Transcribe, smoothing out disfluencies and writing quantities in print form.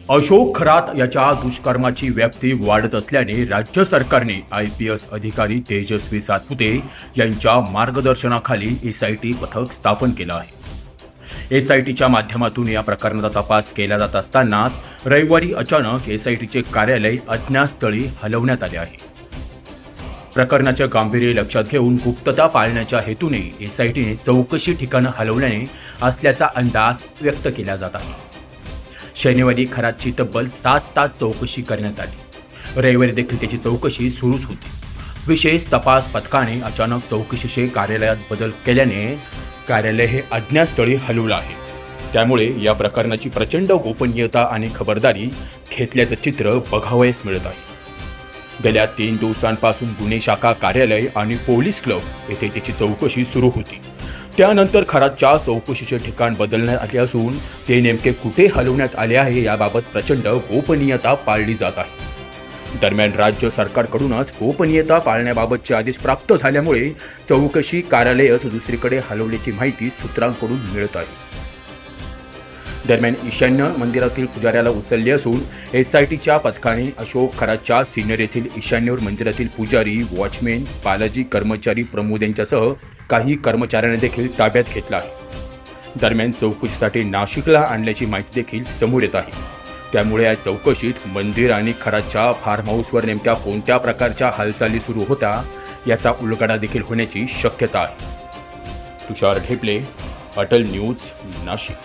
अशोक खरात याच्या दुष्कर्माची व्याप्ती वाढत असल्याने राज्य सरकारने IPS अधिकारी तेजस्वी सातपुते यांच्या मार्गदर्शनाखाली SIT पथक स्थापन केलं आहे। SITच्या माध्यमातून या प्रकरणाचा तपास केला जात असतानाच रविवारी अचानक SITचे कार्यालय अज्ञात स्थळी हलवण्यात आले आहे। प्रकरणाचे गांभीर्य लक्षात घेऊन गुप्तता पाळण्याच्या हेतूने SITने चौकशी ठिकाणं हलवल्याने असल्याचा अंदाज व्यक्त केला जात आहे। शनिवारी खरातची तब्बल 7 तास चौकशी करण्यात आली। रविवारी देखील त्याची चौकशी सुरूच होती। विशेष तपास पथकाने अचानक चौकशीचे कार्यालयात बदल केल्याने कार्यालय हे अज्ञात स्थळी हलवलं आहे। त्यामुळे या प्रकरणाची प्रचंड गोपनीयता आणि खबरदारी घेतल्याचं चित्र बघावयास मिळत आहे। गेल्या 3 दिवसांपासून गुन्हे शाखा कार्यालय आणि पोलीस क्लब येथे त्याची चौकशी सुरू होती। त्यानंतर खरातच्या चौकशीचे ठिकाण बदलण्यात आले असून ते नेमके कुठे हलवण्यात आले आहे याबाबत प्रचंड गोपनीयता पाळली जात आहे। दरम्यान राज्य सरकारकडूनच गोपनीयता पाळण्याबाबतचे आदेश प्राप्त झाल्यामुळे चौकशी कार्यालयच दुसरीकडे हलवल्याची माहिती सूत्रांकडून मिळत आहे। दरम्यान ईशान्य मंदिरातील पुजाऱ्याला उचलले असून SITच्या पथकाने अशोक खरातच्या सिन्नर येथील ईशान्यवर मंदिरातील पुजारी, वॉचमेन, बालाजी कर्मचारी प्रमोद यांच्यासह काही कर्मचाऱ्यांना देखील ताब्यात घेतला आहे। दरम्यान चौकशीसाठी नाशिकला आणल्याची माहिती देखील समोर येत आहे। त्यामुळे या चौकशीत मंदिर आणि खरातच्या फार्म हाऊसवर नेमक्या कोणत्या प्रकारच्या हालचाली सुरू होत्या याचा उलगडा देखील होण्याची शक्यता आहे। तुषार ढेपले, अटल न्यूज, नाशिक।